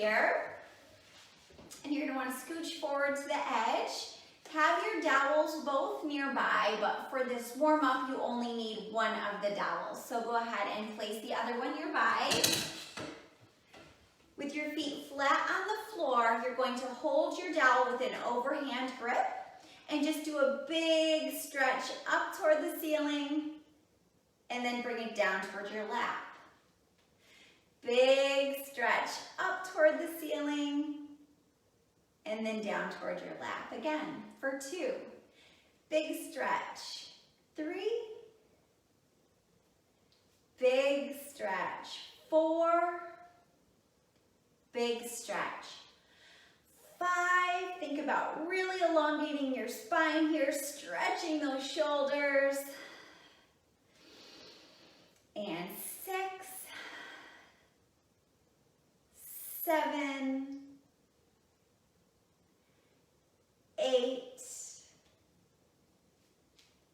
here. And you're gonna wanna scooch forward to the edge. Have your dowels both nearby, but for this warm up, you only need one of the dowels. So go ahead and place the other one nearby. With your feet flat on the floor, you're going to hold your dowel with an overhand grip and just do a big stretch up toward the ceiling and then bring it down toward your lap. Big stretch up toward the ceiling and then down toward your lap again for 2. Big stretch. 3. Big stretch. 4. Big stretch. 5. Think about really elongating your spine here, stretching those shoulders. And 6. 7. 8,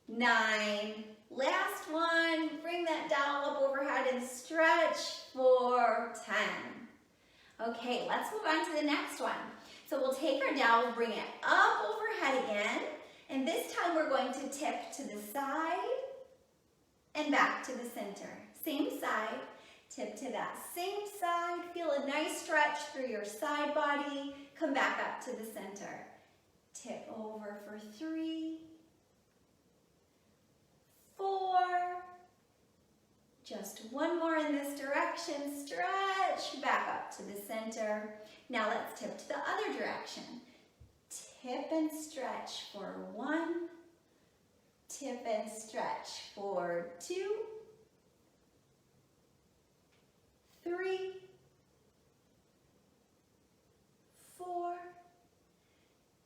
9, last one, bring that dowel up overhead and stretch for 10. Okay, let's move on to the next one. So we'll take our dowel, bring it up overhead again, and this time we're going to tip to the side and back to the center. Same side, tip to that same side, feel a nice stretch through your side body, come back up to the center. Tip over for 3, 4, just one more in this direction, stretch back up to the center. Now let's tip to the other direction. Tip and stretch for 1, tip and stretch for 2, 3, 4,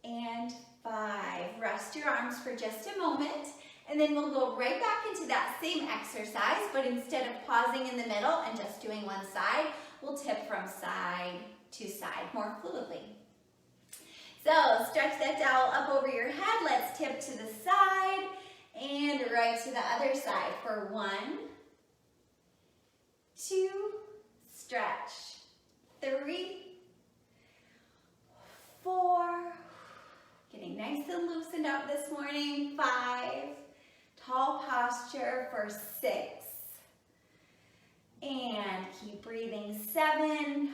and 5. Rest your arms for just a moment, and then we'll go right back into that same exercise, but instead of pausing in the middle and just doing one side, we'll tip from side to side more fluidly. So stretch that dowel up over your head. Let's tip to the side and right to the other side for 1, 2, stretch, 3, 4, getting nice and loosened up this morning, 5, tall posture for 6, and keep breathing, 7,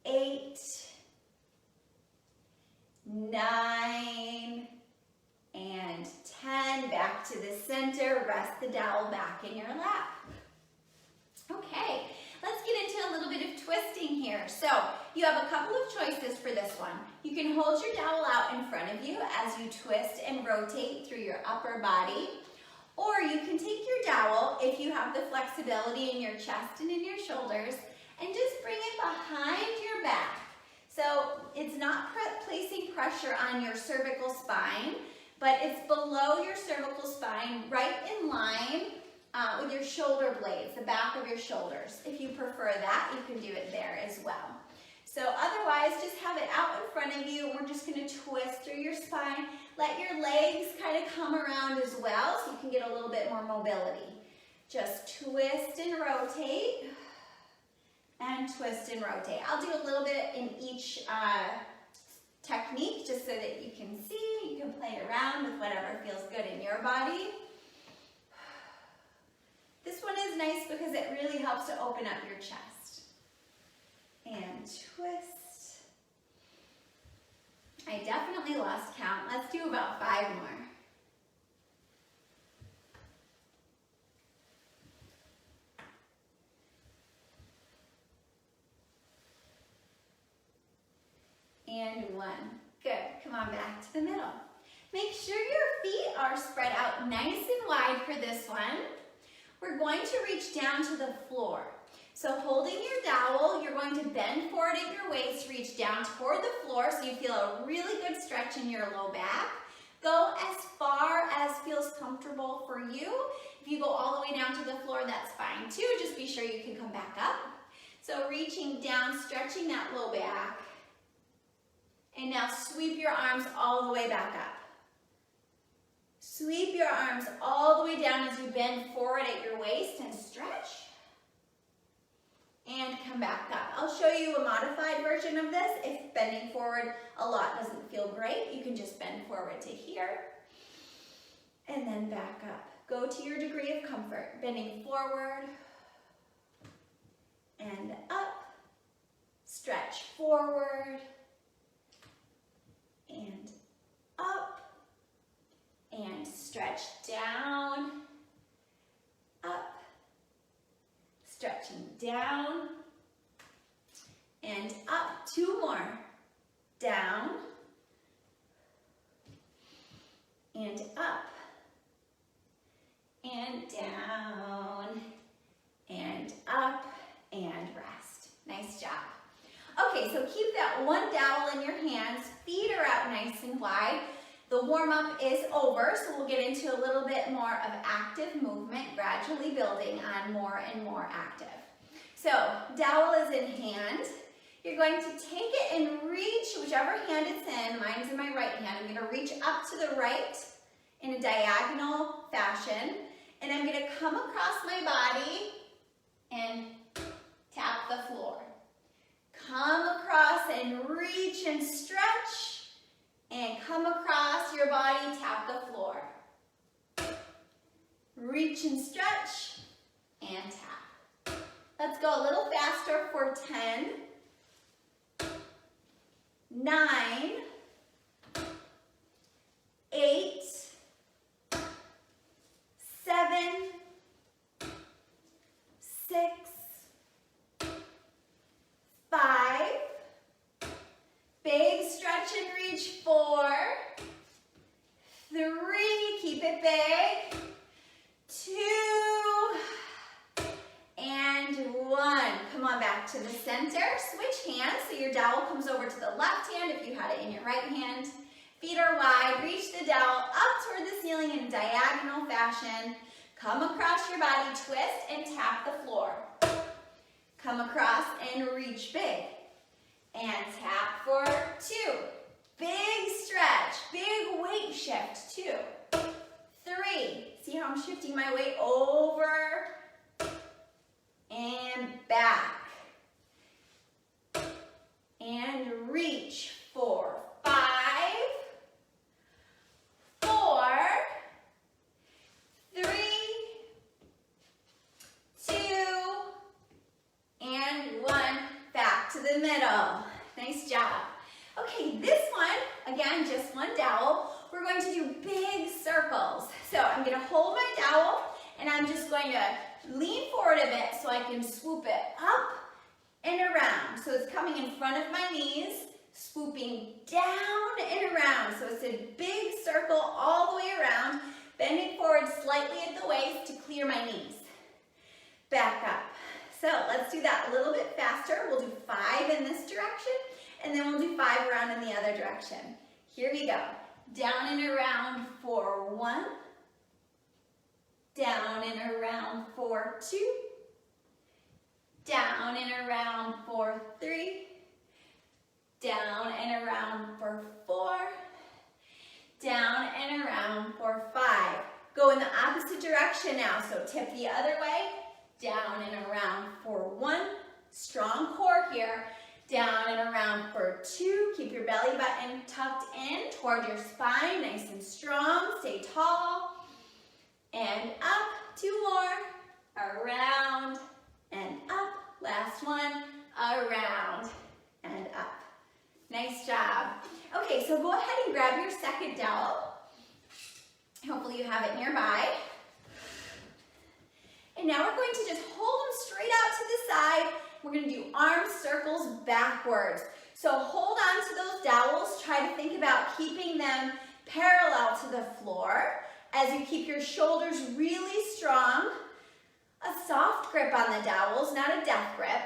8, 9, and 10, back to the center, rest the dowel back in your lap. Okay, let's get into a little bit of twisting here. So you have a couple of choices for this one. You can hold your dowel out in front of you as you twist and rotate through your upper body, or you can take your dowel, if you have the flexibility in your chest and in your shoulders, and just bring it behind your back. So it's not placing pressure on your cervical spine, but it's below your cervical spine, right in line with your shoulder blades, the back of your shoulders. If you prefer that, you can do it there as well. So otherwise, just have it out in front of you. We're just going to twist through your spine. Let your legs kind of come around as well so you can get a little bit more mobility. Just twist and rotate, and twist and rotate. I'll do a little bit in each technique just so that you can see, you can play around with whatever feels good in your body. This one is nice because it really helps to open up your chest. And twist. I definitely lost count. Let's do about 5 more. And 1. Good. Come on back to the middle. Make sure your feet are spread out nice and wide for this one. We're going to reach down to the floor. So holding your dowel, you're going to bend forward at your waist, reach down toward the floor so you feel a really good stretch in your low back. Go as far as feels comfortable for you. If you go all the way down to the floor, that's fine too. Just be sure you can come back up. So reaching down, stretching that low back. And now sweep your arms all the way back up. Sweep your arms all the way down as you bend forward at your waist and stretch. and come back up. I'll show you a modified version of this. If bending forward a lot doesn't feel great, you can just bend forward to here and then back up. Go to your degree of comfort, bending forward and up, stretch forward and up, and stretch down, up, stretching down, and up. 2 more. Down, and up, and down, and up, and rest. Nice job. Okay, so keep that one dowel in your hands. Feet are out nice and wide. The warm-up is over, so we'll get into a little bit more of active movement, gradually building on more and more active. So, dowel is in hand. You're going to take it and reach whichever hand it's in. Mine's in my right hand. I'm going to reach up to the right in a diagonal fashion, and I'm going to come across my body and tap the floor. Come across and reach and stretch, and come across your body, tap the floor. Reach and stretch, and tap. Let's go a little faster for 10, 9, 8, 7, 6, 5, big stretch and reach, 4, 3, keep it big, 2, and 1. Come on back to the center. Switch hands so your dowel comes over to the left hand if you had it in your right hand. Feet are wide. Reach the dowel up toward the ceiling in a diagonal fashion. Come across your body, twist, and tap the floor. Come across and reach big. And tap for 2. Big stretch, big weight shift, 2, 3. See how I'm shifting my weight over and back. And reach, 4, 5, 4, 3, 2, and 1. Back to the middle. Nice job. Okay, this one, again, just one dowel. We're going to do big circles. So I'm going to hold my dowel, and I'm just going to lean forward a bit so I can swoop it up and around. So it's coming in front of my knees, swooping down and around. So it's a big circle all the way around, bending forward slightly at the waist to clear my knees. Back up. So let's do that a little bit faster. We'll do 5 in this direction, and then we'll do 5 around in the other direction. Here we go. Down and around for 1. Down and around for 2. Down and around for 3. Down and around for 4. Down and around for 5. Go in the opposite direction now, so tip the other way. Down and around for 1. Strong core here. Down and around for 2. Keep your belly button tucked in toward your spine, nice and strong. Stay tall. And up. 2 more. Around and up. Last one. Around and up. Nice job. Okay, so go ahead and grab your second dowel. Hopefully you have it nearby. And now we're going to just hold them straight out to the side. We're going to do arm circles backwards. So hold on to those dowels. Try to think about keeping them parallel to the floor as you keep your shoulders really strong. A soft grip on the dowels, not a death grip.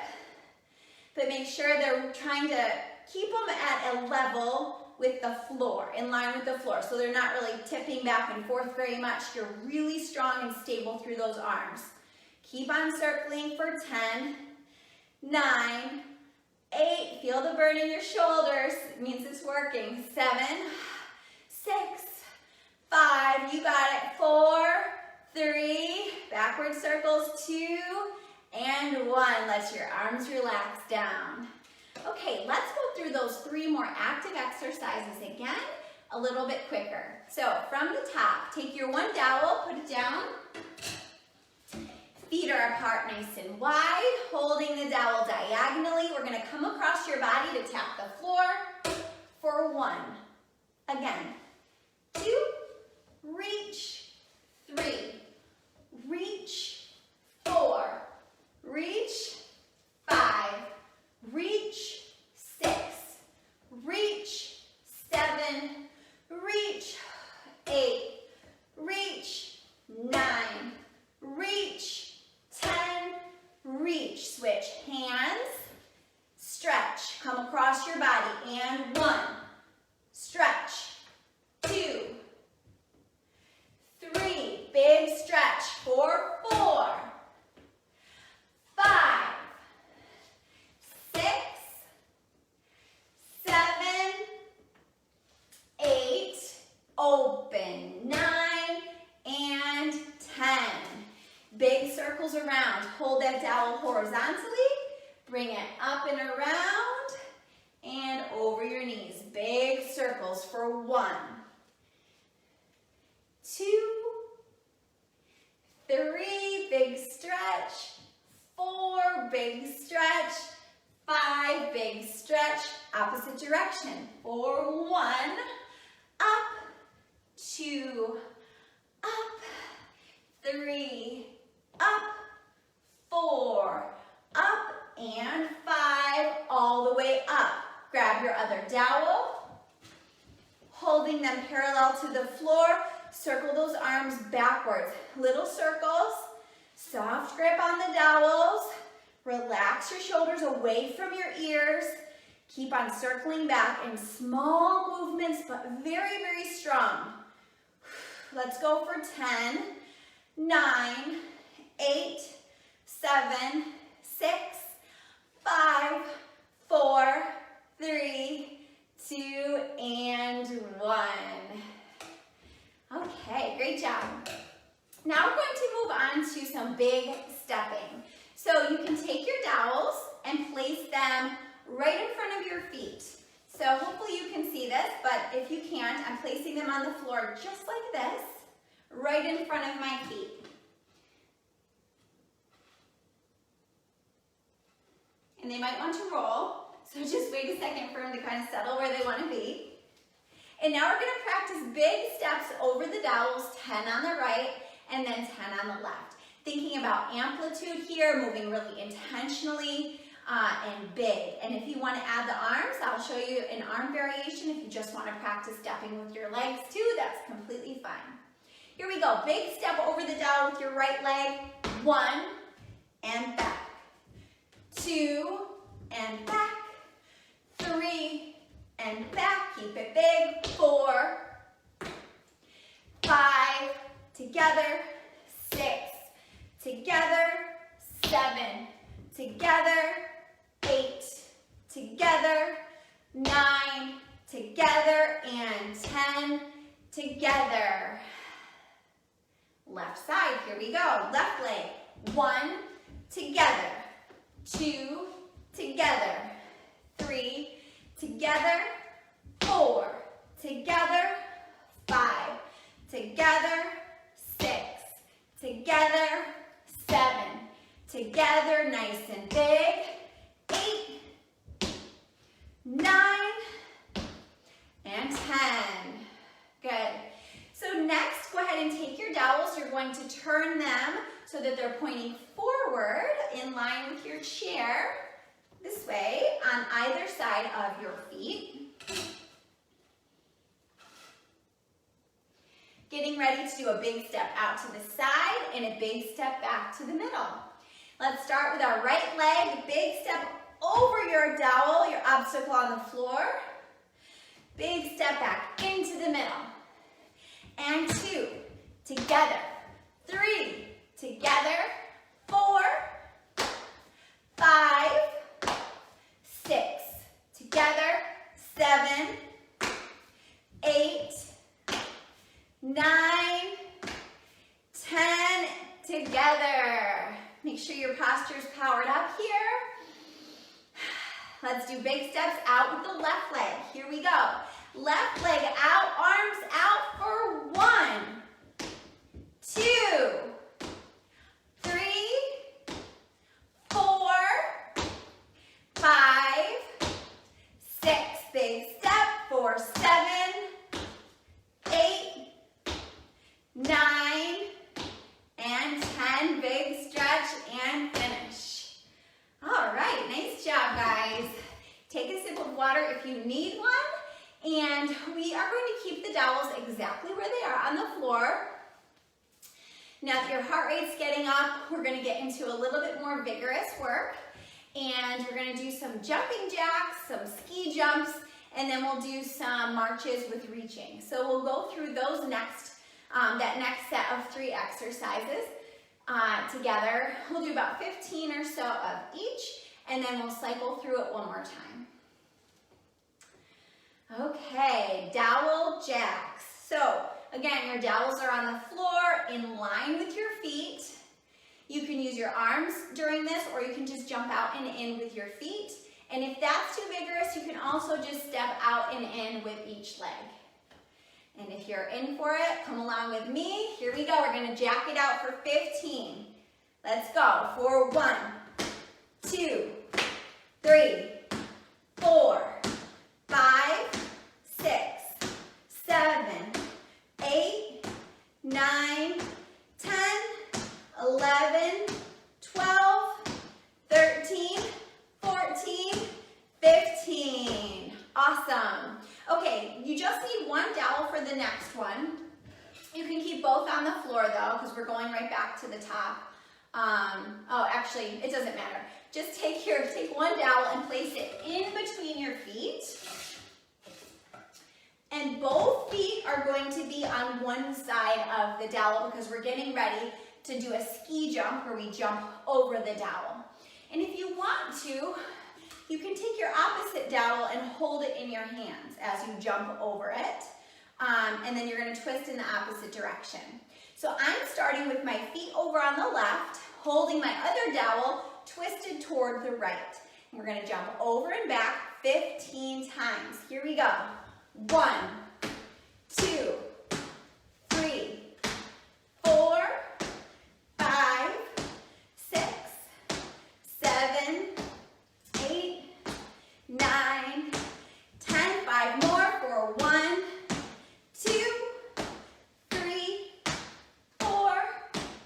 But make sure they're trying to keep them at a level with the floor, in line with the floor. So they're not really tipping back and forth very much. You're really strong and stable through those arms. Keep on circling for 10, 9, 8, feel the burn in your shoulders, it means it's working. 7, 6, 5, you got it. 4, 3, backward circles, 2, and 1. Let your arms relax down. Okay, let's go through those 3 more active exercises again, a little bit quicker. So from the top, take your 1 dowel, put it down. Feet are apart nice and wide, holding the dowel diagonally. We're going to come across your body to tap the floor for 1. Again, 2, reach, 3, reach, 4, reach, 5, reach, 6, reach, 7, reach, 8, reach, 9, reach, 10, reach. Switch hands, stretch, come across your body, and 1, stretch, 2, 3, big stretch for 4, 5, 6, 7, 8, open, 9, and 10. Big circles around. Hold that dowel horizontally. Bring it up and around and over your knees. Big circles for 1, 2, 3, big stretch, 4, big stretch, 5, big stretch, opposite direction, for 1, up, 2, up, 3, up, 4, up, and 5, all the way up. Grab your other dowel, holding them parallel to the floor. Circle those arms backwards. Little circles, soft grip on the dowels. Relax your shoulders away from your ears. Keep on circling back in small movements, but very, very strong. Let's go for 10, 9, 8, 7, 6, 5, 4, 3, 2, and 1. Okay, great job. Now we're going to move on to some big stepping. So you can take your dowels and place them right in front of your feet. So hopefully you can see this, but if you can't, I'm placing them on the floor just like this, right in front of my feet. And they might want to roll, so just wait a second for them to kind of settle where they want to be. And now we're going to practice big steps over the dowels, 10 on the right and then 10 on the left. Thinking about amplitude here, moving really intentionally and big. And if you want to add the arms, I'll show you an arm variation. If you just want to practice stepping with your legs too, that's completely fine. Here we go. Big step over the dowel with your right leg. 1 and back. 2 and back. 3 and back. Keep it big. 4, 5, together. 6, together. 7, together. 8, together. 9, together. And 10, together. Left side, here we go. Left leg. 1, together. 2, together. 3, together. 4, together. 5, together. 6, together. 7, together. Nice and big. 8, 9, and 10. Good. So next, go ahead and take your dowels. You're going to turn them so that they're pointing forward in line with your chair, this way, on either side of your feet. Getting ready to do a big step out to the side and a big step back to the middle. Let's start with our right leg. Big step over your dowel, your obstacle on the floor. Big step back into the middle. And 2, together. 3, together. 4, 5, 6, together. 7, 8, 9, 10, together. Make sure your posture's powered up here. Let's do big steps out with the left leg. Here we go. Left leg out, arms out for 1, 2, 3, 4, 5, 6. Big step for 7, 8, 9, and 10. Big stretch and finish. All right, nice job, guys. Take a sip of water if you need one. And we are going to keep the dowels exactly where they are on the floor. Now that your heart rate's getting up, we're going to get into a little bit more vigorous work. And we're going to do some jumping jacks, some ski jumps, and then we'll do some marches with reaching. So we'll go through those next, that next set of 3 exercises together. We'll do about 15 or so of each, and then we'll cycle through it one more time. Okay, dowel jacks. So again, your dowels are on the floor in line with your feet. You can use your arms during this, or you can just jump out and in with your feet. And if that's too vigorous, you can also just step out and in with each leg. And if you're in for it, come along with me. Here we go. We're going to jack it out for 15. Let's go. For 1, 2, 3, 4, 5, 6, 7, 8, 9, 10, 11, 12, 13, 14, 15. Awesome. Okay, you just need 1 dowel for the next one. You can keep both on the floor though, because we're going right back to the top. Oh, actually, it doesn't matter. Just take 1 dowel and place it in between your feet. And both feet are going to be on one side of the dowel because we're getting ready to do a ski jump where we jump over the dowel. And if you want to, you can take your opposite dowel and hold it in your hands as you jump over it. And then you're going to twist in the opposite direction. So I'm starting with my feet over on the left, holding my other dowel twisted toward the right. And we're going to jump over and back 15 times. Here we go. 1, 2, 3, 4, 5, 6, 7, 8, 9, 10. 5 more for 1, 2, 3, 4,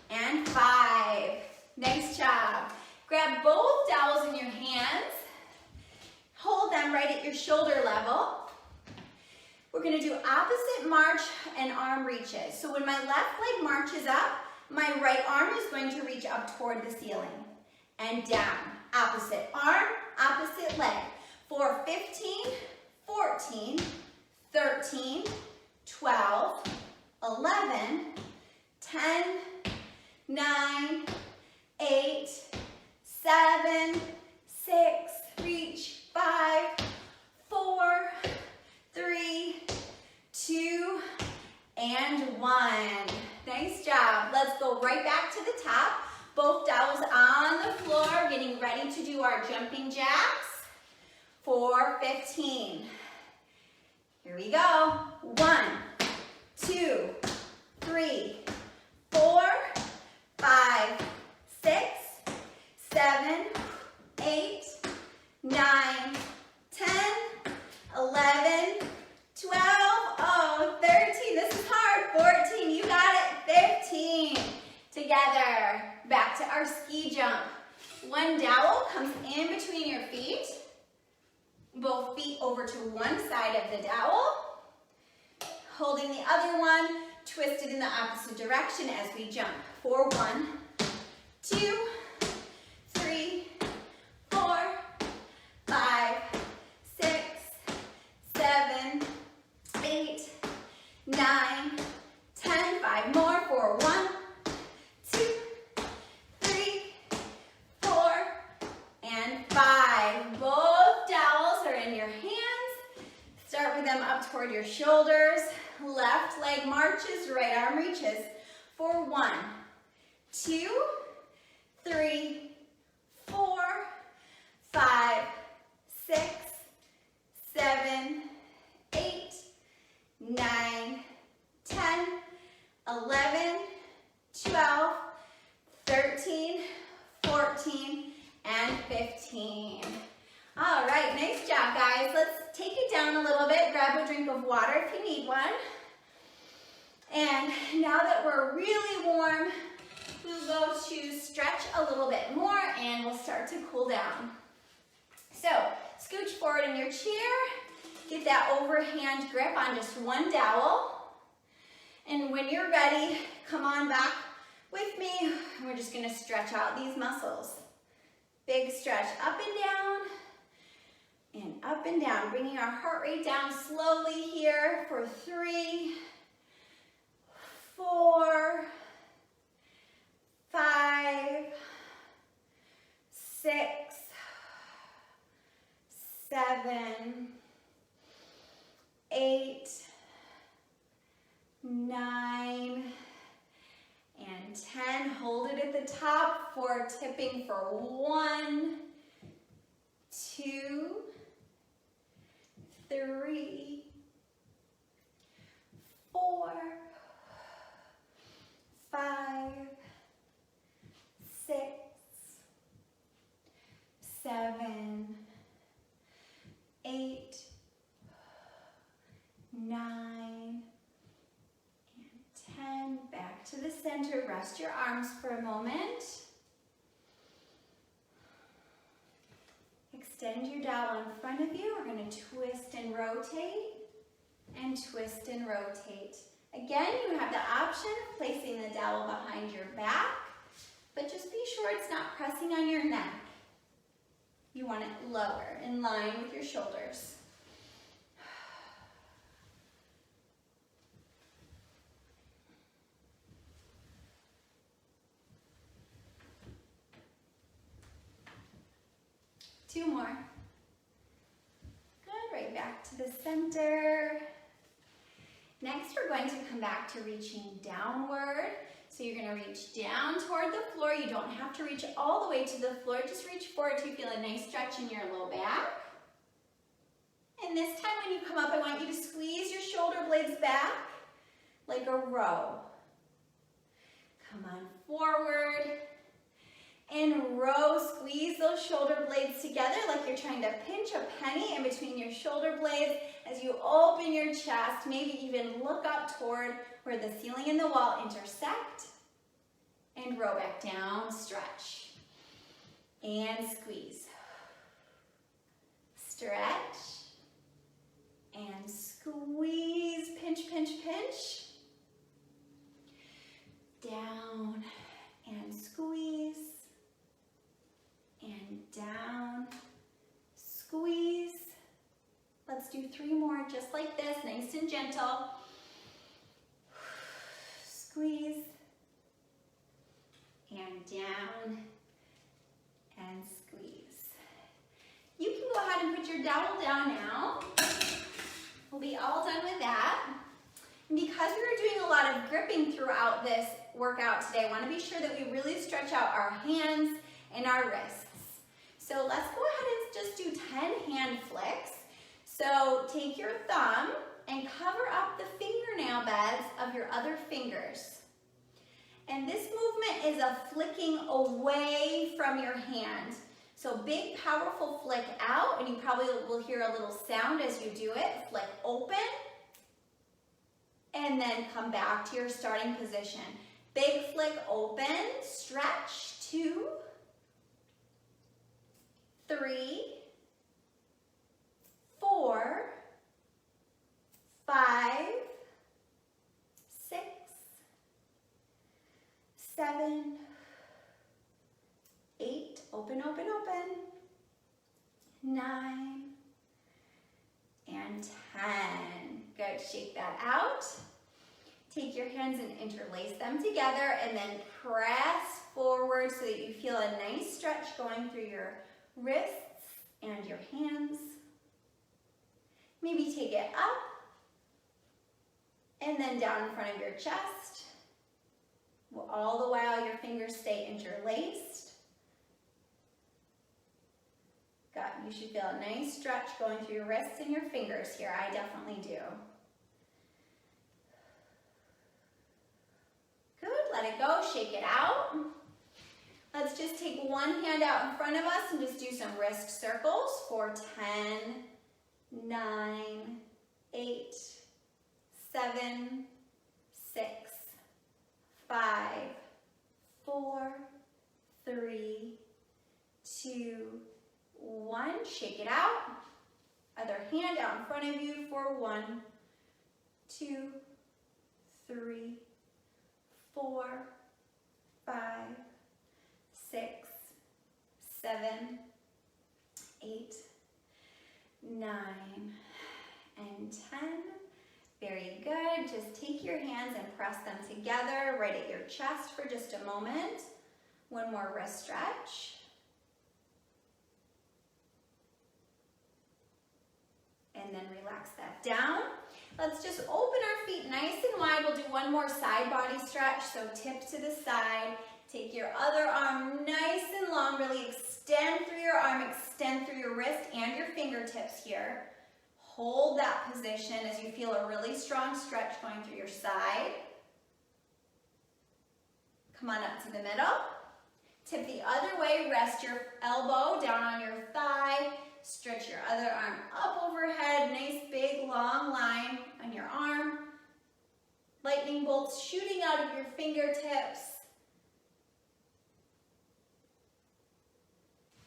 and 5. Nice job. Grab both dowels in your hands. Hold them right at your shoulder level. We're going to do opposite march and arm reaches. So when my left leg marches up, my right arm is going to reach up toward the ceiling. And down. Opposite arm, opposite leg. For 15, 14, 13, 12, 11, 10, 9, 8, 7, 6, reach, 5, 4, 3, 2, and 1. Nice job. Let's go right back to the top. Both dowels on the floor, getting ready to do our jumping jacks for 15. Here we go. 1, 2, 3, 4, 5, 6, 7, 8, 9, 10, 11, 12, oh, 13, this is hard, 14, you got it, 15. Together, back to our ski jump. 1 dowel comes in between your feet, both feet over to one side of the dowel, holding the other one, twisted in the opposite direction as we jump. For 1, 2, 3, 4, 5, 6, 7, 8, 9, 10. 5 more for 1, 2, 3, 4, and 5. Both dowels are in your hands. Start with them up toward your shoulders. Left leg marches, right arm reaches. For 1, 2, 3, 4, 5, 6, 7, 8, 9, 10, 11, 12, 13, 14, and 15. All right, nice job, guys. Let's take it down a little bit. Grab a drink of water if you need one. And now that we're really warm, we'll go to stretch a little bit more and we'll start to cool down. So, scooch forward in your chair. Get that overhand grip on just one dowel. And when you're ready, come on back with me. We're just gonna stretch out these muscles. Big stretch up and down, bringing our heart rate down slowly here for 3, 4, 5, 6, 7, 8, 9, and 10. Hold it at the top for tipping for 1, 2, 3, 4, 5, 6, 7, 8, 9, and 10. Back to the center. Rest your arms for a moment. Extend your dowel in front of you. We're going to twist and rotate, and twist and rotate. Again, you have the option of placing the dowel behind your back, but just be sure it's not pressing on your neck. You want it lower, in line with your shoulders. Two more. Good, right back to the center. Next, we're going to come back to reaching downward. So you're going to reach down toward the floor. You don't have to reach all the way to the floor. Just reach forward to feel a nice stretch in your low back. And this time when you come up, I want you to squeeze your shoulder blades back like a row. Come on forward. And row, squeeze those shoulder blades together like you're trying to pinch a penny in between your shoulder blades as you open your chest, maybe even look up toward where the ceiling and the wall intersect. And row back down, stretch. And squeeze. Stretch. And squeeze, pinch, pinch, pinch. Down and squeeze. And down, squeeze. Let's do 3 more just like this, nice and gentle. Squeeze. And down, and squeeze. You can go ahead and put your dowel down now. We'll be all done with that. And because we were doing a lot of gripping throughout this workout today, I want to be sure that we really stretch out our hands and our wrists. So let's go ahead and just do 10 hand flicks. So take your thumb and cover up the fingernail beds of your other fingers. And this movement is a flicking away from your hand. So big, powerful flick out, and you probably will hear a little sound as you do it. Flick open, and then come back to your starting position. Big flick open, stretch, 2, 3, 4, 5, 6, 7, 8, open, open, open, 9, and 10. Good, shake that out. Take your hands and interlace them together and then press forward so that you feel a nice stretch going through your wrists and your hands. Maybe take it up and then down in front of your chest. All the while your fingers stay interlaced. You should feel a nice stretch going through your wrists and your fingers here. I definitely do. Good, let it go, shake it out. Let's just take one hand out in front of us and just do some wrist circles for 10, 9, 8, 7, 6, 5, 4, 3, 2, 1. Shake it out. Other hand out in front of you for 1, 2, 3, 4, 5, 6, 7, 8, 9, and 10. Very good. Just take your hands and press them together right at your chest for just a moment. One more wrist stretch. And then relax that down. Let's just open our feet nice and wide. We'll do one more side body stretch. So tip to the side. Take your other arm nice and long. Really extend through your arm, extend through your wrist and your fingertips here. Hold that position as you feel a really strong stretch going through your side. Come on up to the middle. Tip the other way. Rest your elbow down on your thigh. Stretch your other arm up overhead. Nice big long line on your arm. Lightning bolts shooting out of your fingertips.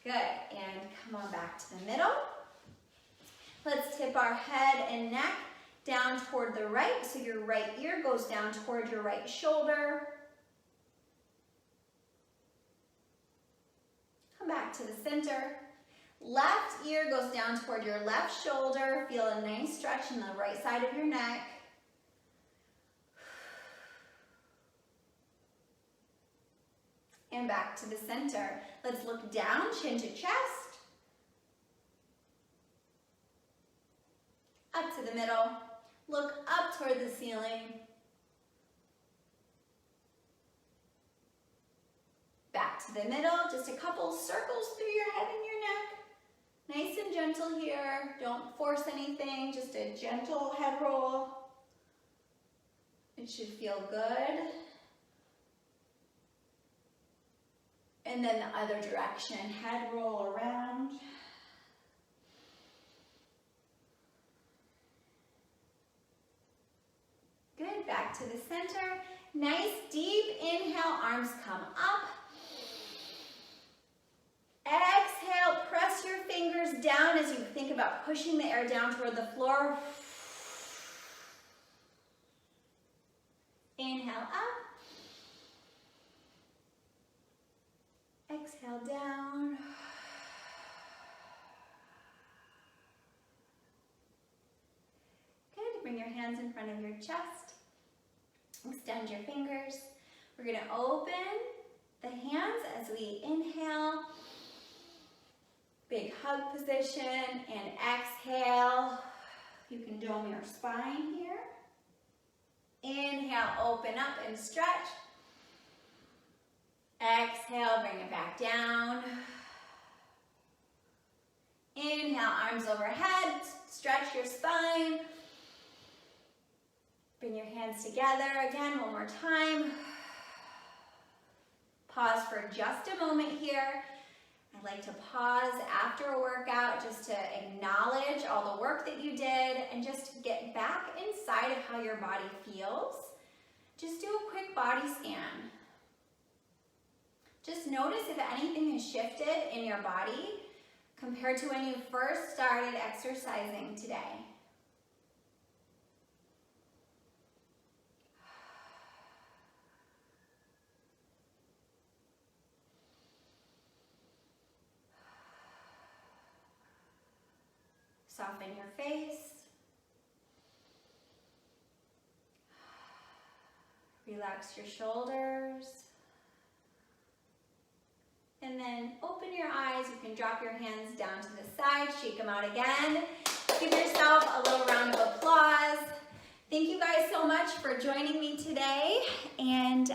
Good, and come on back to the middle. Let's tip our head and neck down toward the right, so your right ear goes down toward your right shoulder. Come back to the center. Left ear goes down toward your left shoulder. Feel a nice stretch in the right side of your neck. And back to the center. Let's look down, chin to chest. Up to the middle. Look up toward the ceiling. Back to the middle. Just a couple circles through your head and your neck. Nice and gentle here. Don't force anything. Just a gentle head roll. It should feel good. And then the other direction, head roll around. Good, back to the center. Nice deep inhale, arms come up. Exhale, press your fingers down as you think about pushing the air down toward the floor. Inhale up. Exhale down. Good. Bring your hands in front of your chest. Extend your fingers. We're going to open the hands as we inhale. Big hug position, and exhale. You can dome your spine here. Inhale, open up and stretch. Exhale, bring it back down. Inhale, arms overhead, stretch your spine. Bring your hands together again, one more time. Pause for just a moment here. I like to pause after a workout just to acknowledge all the work that you did and just get back inside of how your body feels. Just do a quick body scan. Just notice if anything has shifted in your body compared to when you first started exercising today. Soften your face. Relax your shoulders. And then open your eyes. You can drop your hands down to the side, shake them out again. Give yourself a little round of applause. Thank you guys so much for joining me today. And